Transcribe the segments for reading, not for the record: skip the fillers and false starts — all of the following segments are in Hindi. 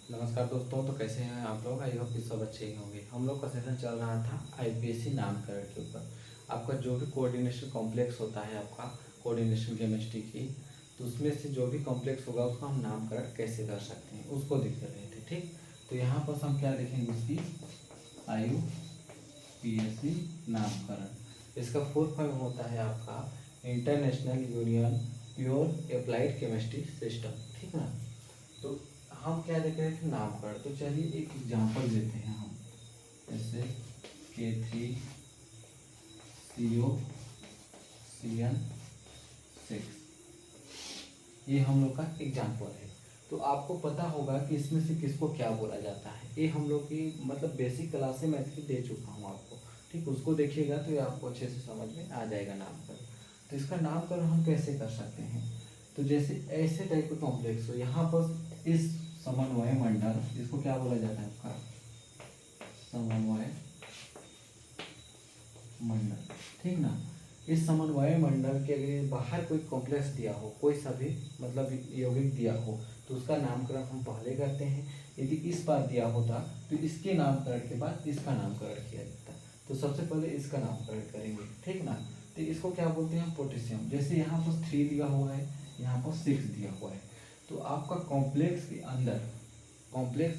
नमस्कार दोस्तों। तो कैसे हैं आप लोग? आई होप कि सब अच्छे ही होंगे। हम लोग का सेशन चल रहा था आईपीएससी नामकरण के ऊपर। आपका जो भी कोऑर्डिनेशन कॉम्प्लेक्स होता है, आपका कोऑर्डिनेशन केमिस्ट्री की, तो उसमें से जो भी कॉम्प्लेक्स होगा उसका हम नामकरण कैसे कर सकते हैं उसको देख रहे थे। ठीक, तो यहाँ पर हम क्या देखेंगे, इसकी आईयूपीएससी नामकरण। इसका फुल फॉर्म होता है आपका international union pure applied chemistry system. ठीक ना। तो हम क्या देख रहे थे, नामकरण। तो चलिए एक एग्जांपल देते हैं हम। जैसे K3COCN6, ये हम लोग का एग्जांपल है। तो आपको पता होगा कि इसमें से किसको क्या बोला जाता है। ये हम लोग की मतलब बेसिक क्लास से मैथ की दे चुका हूँ आपको। ठीक, उसको देखिएगा तो ये आपको अच्छे से समझ में आ जाएगा नामकरण। तो इसका नामकरण हम कैसे कर सकते हैं, तो जैसे ऐसे टाइप का कॉम्प्लेक्स हो, यहाँ पर इस समन्वय मंडल, इसको क्या बोला जाता है आपका, समन्वय मंडल। ठीक ना। इस समन्वय मंडल के अगर बाहर कोई कॉम्प्लेक्स दिया हो, कोई सा भी मतलब यौगिक दिया हो, तो उसका नामकरण हम पहले करते हैं। यदि इस बार दिया होता तो इसके नामकरण के बाद इसका नामकरण किया जाता। तो सबसे पहले इसका नामकरण करेंगे। ठीक ना। तो इसको क्या बोलते हैं, पोटेशियम। जैसे यहाँ पर 3 दिया हुआ है, यहाँ पर 6 दिया हुआ है। तो आपका कॉम्प्लेक्स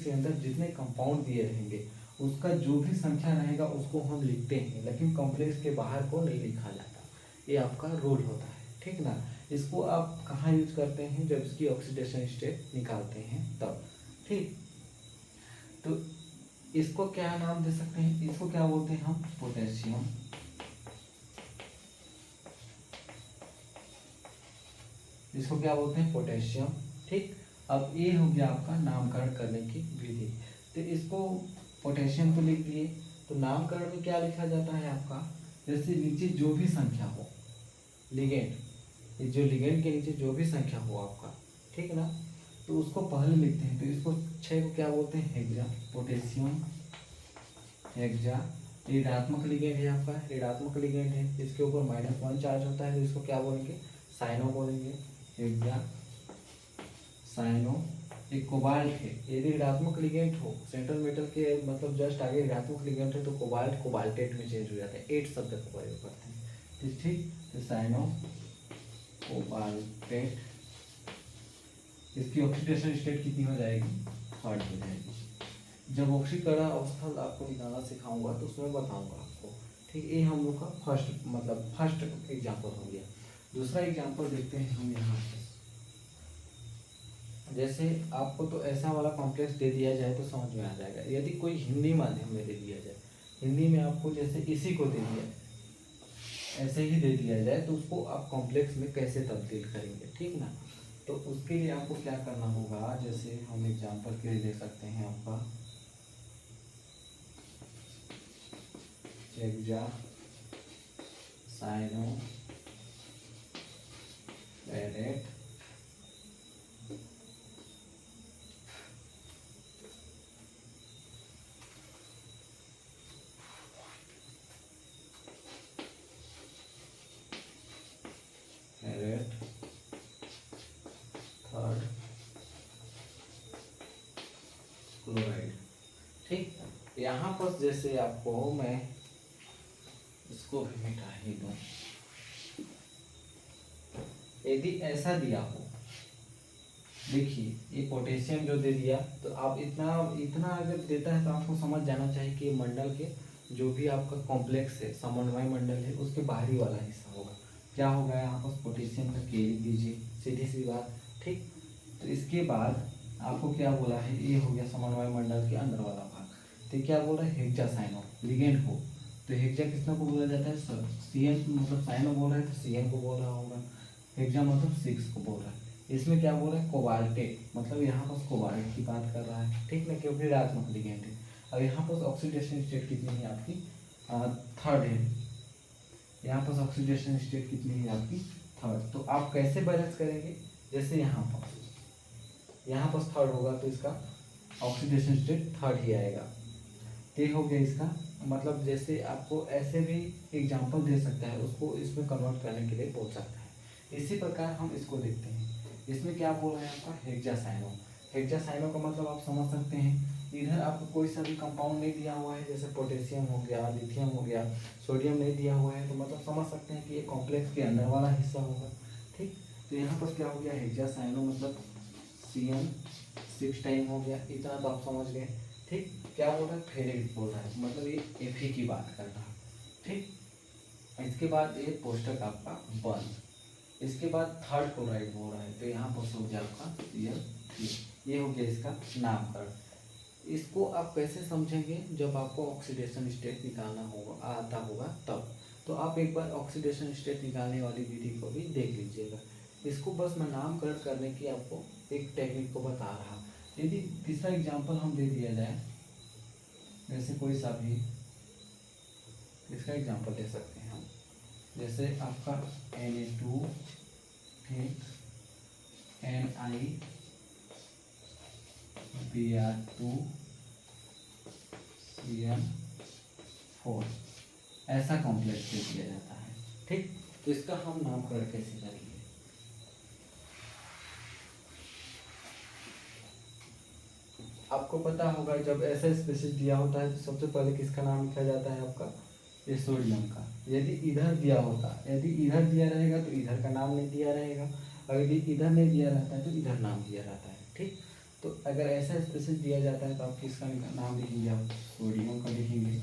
के अंदर जितने कंपाउंड दिए रहेंगे उसका जो भी संख्या रहेगा उसको हम लिखते हैं, लेकिन कॉम्प्लेक्स के बाहर को नहीं लिखा जाता। ये आपका रूल होता है। ठीक ना। इसको आप कहाँ यूज करते हैं, जब इसकी ऑक्सीडेशन स्टेट निकालते हैं तब। ठीक, तो इसको क्या नाम दे सकते हैं, इसको क्या बोलते हैं हम, पोटेशियम। इसको क्या बोलते हैं, पोटेशियम। ठीक, अब ये हो गया आपका नामकरण करने की विधि। तो इसको पोटेशियम को लिख दिए। तो नामकरण में क्या लिखा जाता है आपका, जैसे नीचे जो भी संख्या हो, लिगेंड, ये जो लिगेंड के नीचे जो भी संख्या हो आपका, ठीक ना, तो उसको पहले लिखते हैं। तो इसको 6 को क्या बोलते हैं, हेक्सा। पोटेशियम हेक्सा ऋणात्मक लिगेंड है आपका, ऋणात्मक लिगेंड है, इसके ऊपर -1 चार्ज होता है, तो इसको क्या बोलेंगे, साइनो बोलेंगे। Hexa cyano. एक कोबाल्ट है, यदि ऋणात्मक लिगेंड हो, सेंट्रल मेटल के मतलब जस्ट आगे ऋणात्मक लिगेंड है, तो कोबाल्ट कोबाल्टेट में चेंज हो जाता है, 8 शब्द का प्रयोग करते हैं। ठीक, तो साइनो कोबाल्टेट, इसकी ऑक्सीडेशन स्टेट कितनी हो जाएगी, 3rd हो जाएगी। जब ऑक्सीकरण अवस्था आपको निकालना सिखाऊंगा तो उसमें बताऊंगा आपको। ठीक, ये हम लोग का फर्स्ट एग्जाम्पल हो गया। दूसरा एग्जाम्पल देखते हैं हम यहाँ। जैसे आपको तो ऐसा वाला कॉम्प्लेक्स दे दिया जाए तो समझ में आ जाएगा। यदि कोई हिंदी माध्यम में दे दिया जाए, हिंदी में आपको जैसे इसी को दे दिया, ऐसे ही दे दिया जाए, तो उसको आप कॉम्प्लेक्स में कैसे तब्दील करेंगे। ठीक ना। तो उसके लिए आपको क्या करना होगा, जैसे हम एग्जांपल के लिए दे सकते हैं आपका hexa cyano ferrate ferrate 3rd chloride. ठीक, यहाँ पर जैसे आपको मैं इसको भी मिटा ही दूं, यदि ऐसा दिया हो, देखिए ये पोटेशियम जो दे दिया, तो आप इतना इतना अगर देता है तो आपको समझ जाना चाहिए कि ये मंडल के जो भी आपका कॉम्प्लेक्स है, समन्वय मंडल है, उसके बाहरी वाला हिस्सा होगा। क्या होगा, यहाँ पर पोटेशियम का के लिख दीजिए, सीधी सी बात। ठीक, तो इसके बाद आपको क्या बोला है, ये हो गया समन्वय मंडल के अंदर वाला भाग। तो क्या बोल रहा है, हेक्सा साइनो लिगेंड को। तो हेक्सा किसना को बोला जाता है, सर CN, मतलब साइनो बोल रहा है तो CN को बोल रहा होगा, हेक्सा मतलब 6 को बोल रहा है। इसमें क्या बोल रहा है, कोबाल्टेट, मतलब यहाँ पर कोबाल्ट की बात कर रहा है। ठीक ना, क्योंकि ऋणात्मक लिगेंड है। अब यहाँ पर ऑक्सीडेशन स्टेट कितनी है आपकी, 3rd है। यहाँ पर ऑक्सीडेशन स्टेट कितनी है आपकी, 3rd। तो आप कैसे बैलेंस करेंगे, जैसे यहाँ पर 3rd होगा तो इसका ऑक्सीडेशन स्टेट 3rd ही आएगा। ये हो गया इसका मतलब। जैसे आपको ऐसे भी एग्जांपल दे सकता है, उसको इसमें कन्वर्ट करने के लिए बोल सकता है। इसी प्रकार हम इसको देखते हैं, इसमें क्या बोल रहे हैं आपका, हेक्सा साइनो। हेक्सासाइनो का मतलब आप समझ सकते हैं, इधर आपको कोई सा भी कंपाउंड नहीं दिया हुआ है, जैसे पोटेशियम हो गया, लिथियम हो गया, सोडियम नहीं दिया हुआ है, तो मतलब समझ सकते हैं कि ये कॉम्प्लेक्स के अंदर वाला हिस्सा होगा। ठीक, तो यहाँ पर क्या हो गया, हेक्सासाइनो मतलब CN6 टाइम हो गया, इतना तो आप समझ गए। ठीक, क्या बोल रहा है, फेरेट बोल रहा है, मतलब ये Fe की बात कर रहा है। ठीक, इसके बाद ये पोस्टक आपका बंद। इसके बाद थर्ड क्लोराइड हो रहा है, तो यहाँ पर हो गया आपका Cl3, ये हो गया इसका नामकरण। इसको आप कैसे समझेंगे, जब आपको ऑक्सीडेशन स्टेट निकालना होगा, आता होगा तब। तो आप एक बार ऑक्सीडेशन स्टेट निकालने वाली विधि को भी देख लीजिएगा। इसको बस मैं नामकरण करने की आपको एक टेक्निक को बता रहा। यदि तीसरा एग्जांपल हम दे दिया जाए, जैसे कोई सा भी इसका एग्जांपल ले सकते हैं हम, जैसे आपका Na2, ठीक, NiBr2 CN4, ऐसा कॉम्प्लेक्स दे दिया जाता है। ठीक, तो इसका हम नामकरण कैसे करेंगे, आपको पता होगा जब ऐसा स्पेसिस दिया होता है तो सबसे पहले किसका नाम लिखा जाता है, आपका ये सोडियम का। यदि इधर दिया होता, यदि इधर दिया रहेगा तो इधर का नाम नहीं दिया रहेगा, और यदि इधर नहीं दिया रहता है तो इधर नाम दिया रहता है। ठीक, तो अगर ऐसा स्पेसिस दिया जाता है तो आप किसका नाम लिखेंगे, आप सोडियम का लिखेंगे।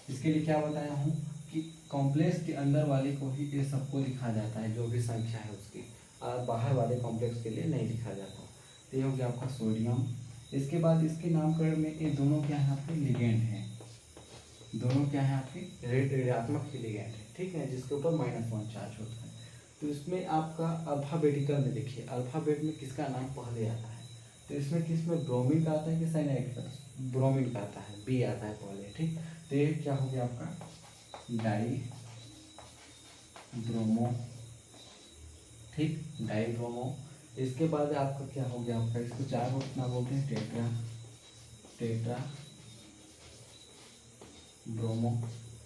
इसके लिए क्या बताया हूँ कि कॉम्प्लेक्स के अंदर वाले को ही ये सबको लिखा जाता है, जो भी संख्या है उसकी, और बाहर वाले कॉम्प्लेक्स के लिए नहीं लिखा जाता। तो ये हो गया आपका सोडियम। इसके बाद इसके नामकरण में ये दोनों क्या है, आपके लिगेंड हैं, दोनों क्या है आपके ऋणात्मक ही लिगेंड है। ठीक है, जिसके ऊपर -1 चार्ज होता है। तो इसमें आपका अल्फाबेटिकल में देखिए, अल्फाबेट में किसका नाम पहले आता है, तो इसमें किसमें ब्रोमीन का आता है कि साइनाइड का, ब्रोमीन का आता है, बी आता है पहले। ठीक, तो ये क्या हो गया आपका डाई ब्रोमो। ठीक, डाई ब्रोमो। इसके बाद आपका क्या हो गया, आपका इसको चार ना बोलते हैं, टेट्रा ब्रोमो।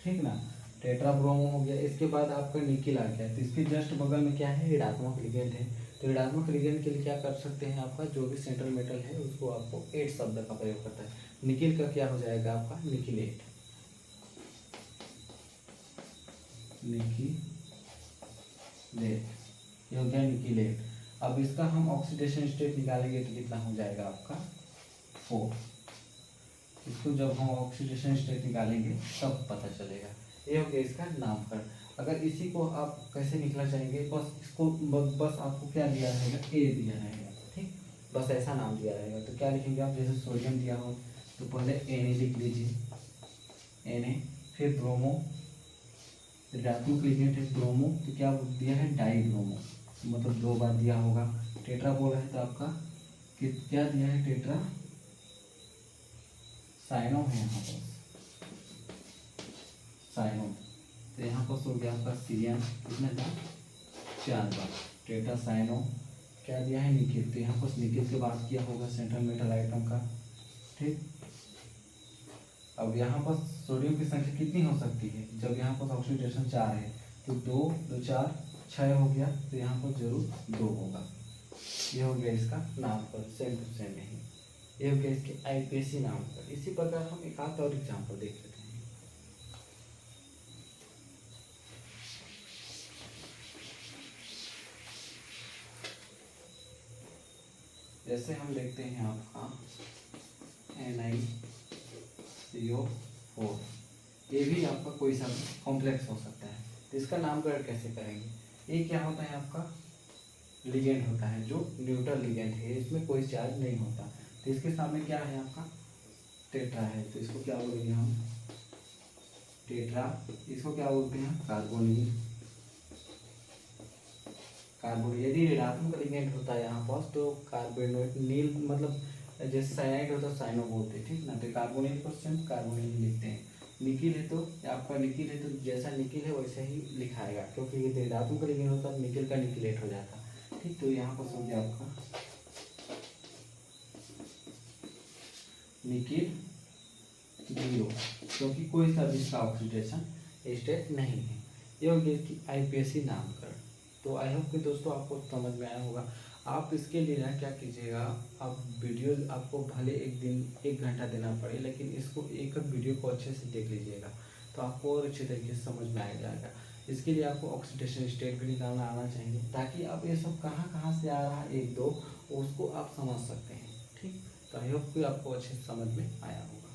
ठीक ना, टेट्रा ब्रोमो हो गया। इसके बाद आपका निकिल आ गया, तो इसके जस्ट बगल में क्या है, ऋणात्मक लिगेंड है। तो ऋणात्मक लिगेंड के लिए क्या कर सकते हैं, आपका जो भी सेंट्रल मेटल है उसको आपको 8 शब्द का प्रयोग करता है। निकिल का क्या हो जाएगा, आपका निकिलेट, ये हो गया निकिलेट। अब इसका हम ऑक्सीडेशन स्टेट निकालेंगे तो कितना हो जाएगा, आपका 4। इसको जब हम ऑक्सीडेशन स्टेट निकालेंगे तब पता चलेगा। ये हो गया इसका नामकरण। अगर इसी को आप कैसे निकला चाहेंगे, बस इसको बस आपको क्या दिया रहेगा, ए दिया रहेगा। ठीक, बस ऐसा नाम दिया रहेगा, तो क्या लिखेंगे आप, जैसे सोडियम दिया हो तो पहले Na लिख लीजिए, Na, फिर ब्रोमो, ऋणात्मक लिगेंड है ब्रोमो, तो क्या दिया है, डाई ब्रोमो, मतलब 2 बार दिया होगा। टेट्रा बोला है तो आपका क्या दिया है, टेट्रा साइनो है, यहाँ पर साइनो। तो यहाँ पर हो गया आपका सीरियम, कितना था, 4 बार। टेट्रा साइनो क्या दिया है, निकिल, तो यहाँ पर निकिल से बात किया होगा सेंट्रल मेटल आइटम का। ठीक, अब यहाँ पर सोडियम की संख्या कितनी हो सकती है, जब यहाँ पर ऑक्सीडेशन 4 है तो 2 2 4 6 हो गया, तो यहाँ पर जरूर 2 होगा। ये हो गया इसका नामकरण, सेम टू सेम नहीं। ये हो गया इसके IUPAC नामकरण। इसी प्रकार हम एक आध और एग्जाम्पल देख लेते हैं। जैसे हम देखते हैं आपका NiCO4, ये भी आपका कोई सा कॉम्प्लेक्स हो सकता है, तो इसका नामकरण कैसे करेंगे। ये क्या होता है, आपका लिगेंड होता है, जो न्यूट्रल लिगेंड है, इसमें कोई चार्ज नहीं होता। तो इसके सामने क्या है, आपका टेट्रा है, तो इसको क्या बोलेंगे हम, टेट्रा। इसको क्या बोलते हैं, कार्बोनिल। यदि ऋणात्मक लिगेंड होता है यहाँ पर तो कार्बोनिल, मतलब जैसे साइनाइड होता है साइनो बोलते हैं। ठीक ना, तो कार्बोनिल को सिर्फ कार्बोनिल ही लिखते हैं। निकिल है तो आपका निकिल है तो जैसा निकिल है वैसे ही लिखाएगा, क्योंकि ये ऋणात्मक लिगेंड होता है निकिल का निकिलेट हो जाता। ठीक, तो यहाँ पर समझे आपका निकिल 0, क्योंकि कोई सा भी इसका ऑक्सीडेशन स्टेट नहीं है। ये हो गया इसकी IUPAC नामकरण। तो आई होप कि दोस्तों आपको समझ में आया होगा। आप इसके लिए ना क्या कीजिएगा, आप वीडियो आपको भले एक दिन 1 घंटा देना पड़े, लेकिन इसको एक वीडियो को अच्छे से देख लीजिएगा तो आपको और अच्छे तरीके से समझ में आ जाएगा। इसके लिए आपको ऑक्सीडेशन स्टेट भी निकालना आना चाहिए, ताकि आप ये सब कहाँ कहाँ से आ रहा है 1 2 उसको आप समझ सकते हैं। ठीक, तो आई होप कि आपको अच्छे से समझ में आया होगा।